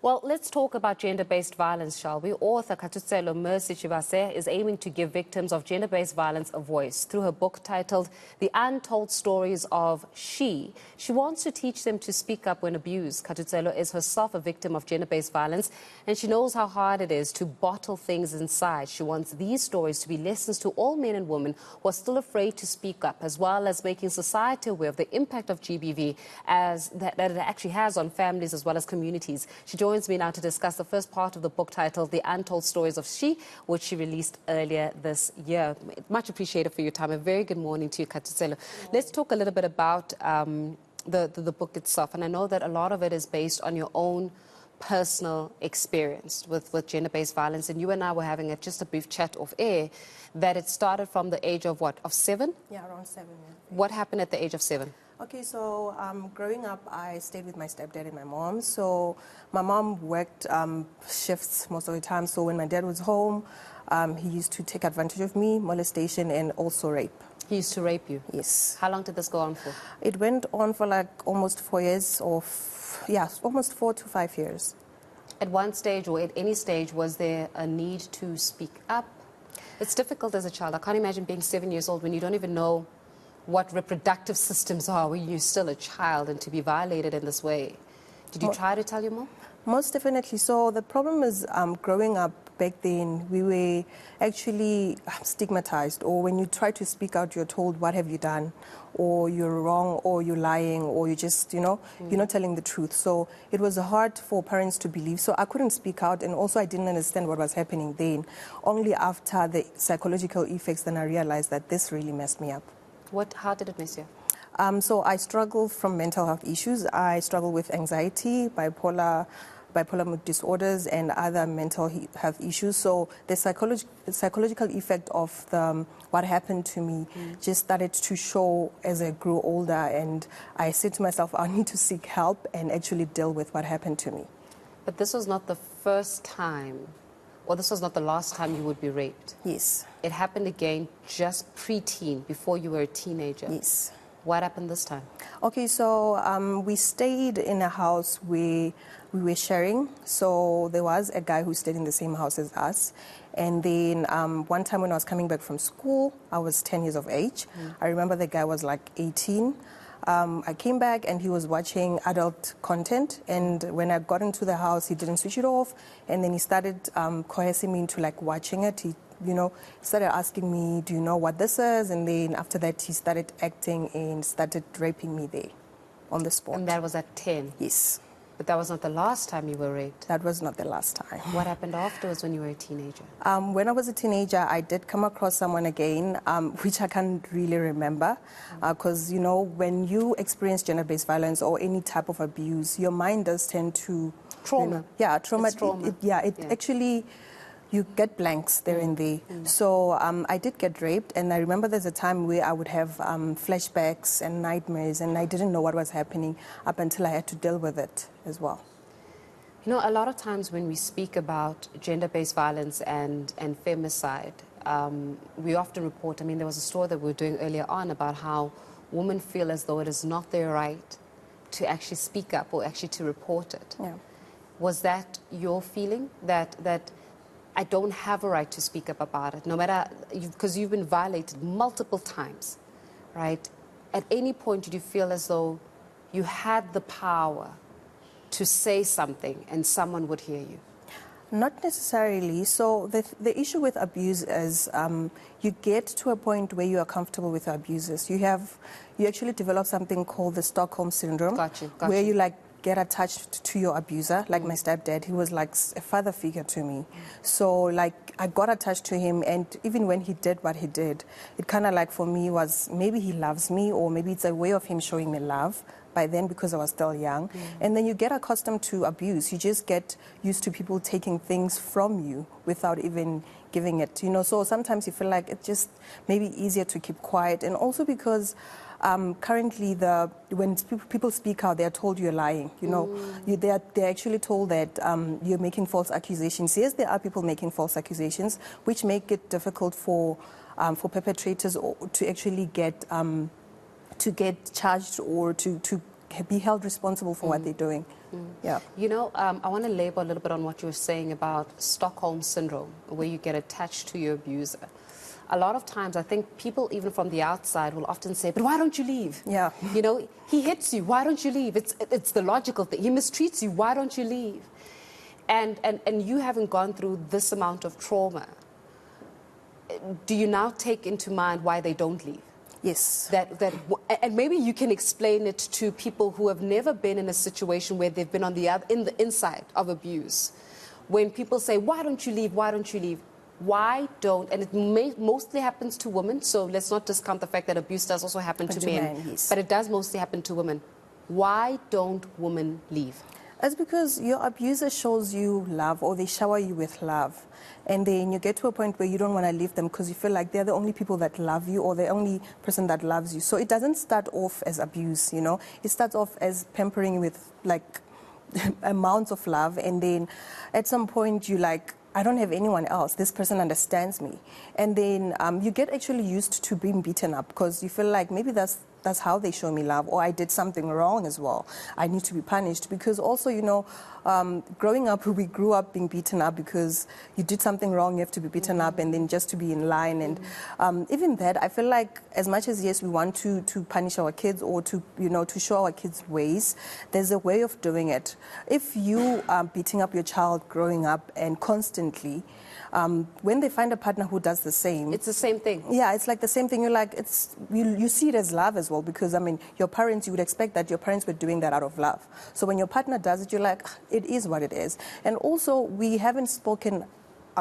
Well, let's talk about gender-based violence, shall we? Author Khathushelo Mercy Tshivhase is aiming to give victims of gender-based violence a voice through her book titled The Untold Stories of She. She wants to teach them to speak up when abused. Khathushelo is herself a victim of gender-based violence, and she knows how hard it is to bottle things inside. She wants these stories to be lessons to all men and women who are still afraid to speak up, as well as making society aware of the impact of GBV that it actually has on families as well as communities. She joins me now to discuss the first part of the book titled The Untold Stories of She, which she released earlier this year. Much appreciated for your time. A very good morning to you, Khathushelo. Let's talk a little bit about the book itself. And I know that a lot of it is based on your own personal experience with gender-based violence. And you and I were having just a brief chat off air that it started from the age of what, of 7? Yeah, around 7. Yeah. What happened at the age of 7? Okay, so growing up, I stayed with my stepdad and my mom. So my mom worked shifts most of the time. So when my dad was home, he used to take advantage of me, molestation, and also rape. He used to rape you? Yes. How long did this go on for? It went on for like almost 4 years, almost 4 to 5 years. At one stage or at any stage, was there a need to speak up? It's difficult as a child. I can't imagine being 7 years old when you don't even know what reproductive systems are when you're still a child, and to be violated in this way. Did you try to tell your mom? Most definitely. So the problem is growing up back then, we were actually stigmatized, or when you try to speak out, you're told, what have you done? Or you're wrong, or you're lying, or you just, you're not telling the truth. So it was hard for parents to believe. So I couldn't speak out, and also I didn't understand what was happening then. Only after the psychological effects, then I realized that this really messed me up. How did it mess you up? So I struggle from mental health issues. I struggle with anxiety, bipolar mood disorders, and other mental health issues. So the psychological effect of what happened to me just started to show as I grew older, and I said to myself, I need to seek help and actually deal with what happened to me. But this was not the first time, or this was not the last time you would be raped? Yes. It happened again just pre-teen, before you were a teenager? Yes. What happened this time? Okay, so we stayed in a house where we were sharing. So there was a guy who stayed in the same house as us. And then one time when I was coming back from school, I was 10 years of age. I remember the guy was like 18. I came back and he was watching adult content. And when I got into the house, he didn't switch it off. And then he started coercing me into like watching it. He started asking me, do you know what this is? And then after that, he started acting and started raping me there on the spot. And that was at 10? Yes. But that was not the last time you were raped? That was not the last time. What happened afterwards when you were a teenager? When I was a teenager, I did come across someone again, which I can't really remember. Because, when you experience gender-based violence or any type of abuse, your mind does tend to... Trauma. Trauma. It's trauma. Actually... You get blanks there and there. So I did get raped, and I remember there's a time where I would have flashbacks and nightmares, and I didn't know what was happening up until I had to deal with it as well. A lot of times when we speak about gender-based violence and femicide, we often report, there was a story that we were doing earlier on about how women feel as though it is not their right to actually speak up or actually to report it. Yeah. Was that your feeling, that I don't have a right to speak up about it, no matter, because you've been violated multiple times, right? At any point, did you feel as though you had the power to say something and someone would hear you? Not necessarily. So the issue with abuse is you get to a point where you are comfortable with your abusers. You actually develop something called the Stockholm syndrome, where you get attached to your abuser. Like my stepdad, he was like a father figure to me. So I got attached to him, and even when he did what he did, it kind of for me was maybe he loves me, or maybe it's a way of him showing me love by then, because I was still young. And then you get accustomed to abuse. You just get used to people taking things from you without even giving it, so sometimes you feel like it's just maybe easier to keep quiet. And also because currently, when people speak out, they're told you're lying. They're actually told that you're making false accusations. Yes, there are people making false accusations, which make it difficult for perpetrators to actually get charged or to be held responsible for what they're doing. Yeah. You know, I want to labor a little bit on what you were saying about Stockholm syndrome, where you get attached to your abuser. A lot of times, I think people, even from the outside, will often say, but why don't you leave? Yeah. You know, he hits you, why don't you leave? It's the logical thing. He mistreats you, why don't you leave? And you having gone through this amount of trauma, do you now take into mind why they don't leave? Yes. And maybe you can explain it to people who have never been in a situation where they've been on the inside of abuse. When people say, why don't you leave, why don't you leave? Why don't, and it mostly happens to women, so let's not discount the fact that abuse does also happen to men, yes. But it does mostly happen to women. Why don't women leave? It's because your abuser shows you love, or they shower you with love. And then you get to a point where you don't want to leave them because you feel like they're the only people that love you, or the only person that loves you. So it doesn't start off as abuse, you know. It starts off as pampering with, like, amounts of love. And then at some point you like, I don't have anyone else. This person understands me. And then you get actually used to being beaten up because you feel like maybe that's how they show me love, or I did something wrong as well. I need to be punished because also, you know, growing up, we grew up being beaten up because you did something wrong, you have to be beaten up, and then just to be in line. And even that, I feel like as much as, yes, we want to punish our kids or to, you know, to show our kids ways, there's a way of doing it. If you are beating up your child growing up and constantly, when they find a partner who does the same, it's the same thing. Yeah, it's like the same thing. You're like, you see it as love as well, because I mean, your parents, you would expect that your parents were doing that out of love. So when your partner does it, you're like, it is what it is. And also, we haven't spoken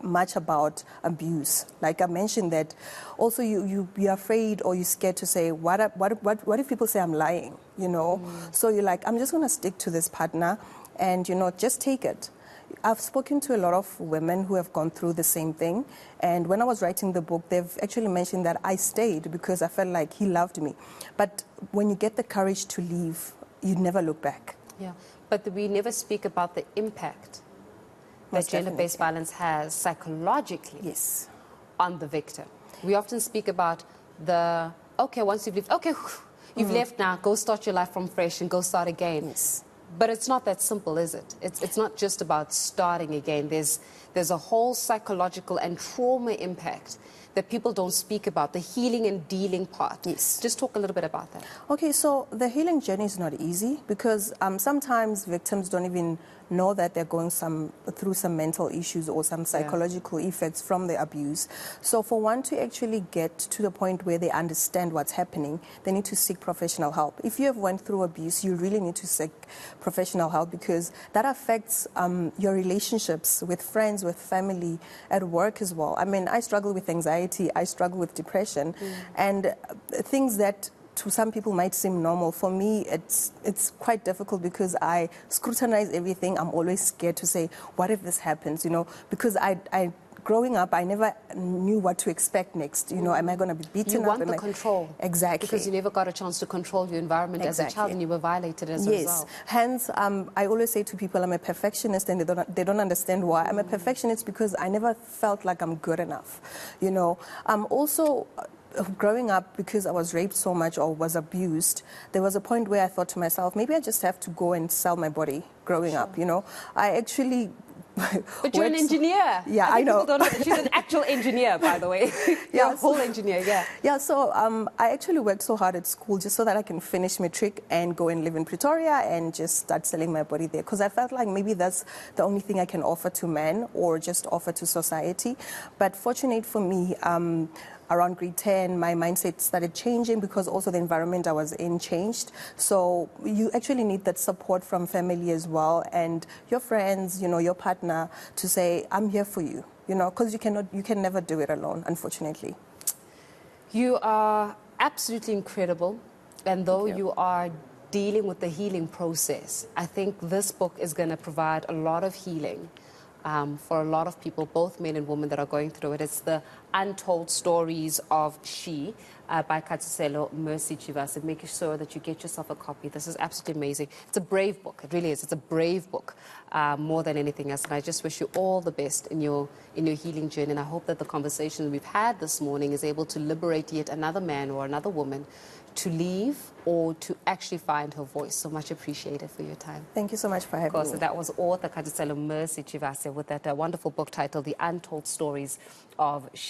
much about abuse. Like I mentioned that, also you're afraid or you're scared to say, what if people say I'm lying? You know, so you're like, I'm just gonna stick to this partner, and you know, just take it. I've spoken to a lot of women who have gone through the same thing, and when I was writing the book, they've actually mentioned that I stayed because I felt like he loved me. But when you get the courage to leave, you never look back. Yeah, but we never speak about the impact that gender-based violence has psychologically, yes, on the victim. We often speak about the, okay, once you've left, okay, you've left now, go start your life from fresh and go start again. Yes. But it's not that simple, is it? It's not just about starting again. There's a whole psychological and trauma impact that people don't speak about, the healing and dealing part. Yes. Just talk a little bit about that. Okay, so the healing journey is not easy because sometimes victims don't even know that they're going through some mental issues or some psychological effects from the abuse. So for one to actually get to the point where they understand what's happening, they need to seek professional help. If you have went through abuse, you really need to seek professional help because that affects your relationships with friends, with family, at work as well. I mean, I struggle with anxiety, I struggle with depression, and things that to some people might seem normal. For me, it's quite difficult because I scrutinize everything. I'm always scared to say, what if this happens, you know, because I growing up, I never knew what to expect next. You know, am I going to be beaten up? You want the control. Exactly. Because you never got a chance to control your environment as a child, and you were violated as a result. Yes. Hence, I always say to people, I'm a perfectionist, and they don't understand why. I'm a perfectionist because I never felt like I'm good enough. You know, also, growing up, because I was raped so much or was abused, there was a point where I thought to myself, maybe I just have to go and sell my body growing up, you know. I actually... But you're an engineer. Yeah, I know. People don't know. She's an actual engineer, by the way. Yeah, a whole engineer, yeah. Yeah, so I actually worked so hard at school just so that I can finish matric and go and live in Pretoria and just start selling my body there. Because I felt like maybe that's the only thing I can offer to men or just offer to society. But fortunate for me, around grade 10, my mindset started changing because also the environment I was in changed. So you actually need that support from family as well and your friends, you know, your partner to say, I'm here for you, you know, because you can never do it alone, unfortunately. You are absolutely incredible. And though you are dealing with the healing process, I think this book is going to provide a lot of healing for a lot of people, both men and women that are going through it. It's the Untold Stories of She by Khathushelo Mercy Tshivhase. Make sure that you get yourself a copy. This is absolutely amazing. It's a brave book. It really is. It's a brave book more than anything else. And I just wish you all the best in your healing journey. And I hope that the conversation we've had this morning is able to liberate yet another man or another woman to leave or to actually find her voice. So much appreciated for your time. Thank you so much for having me. So that was author Khathushelo Mercy Tshivhase with that wonderful book titled The Untold Stories of She.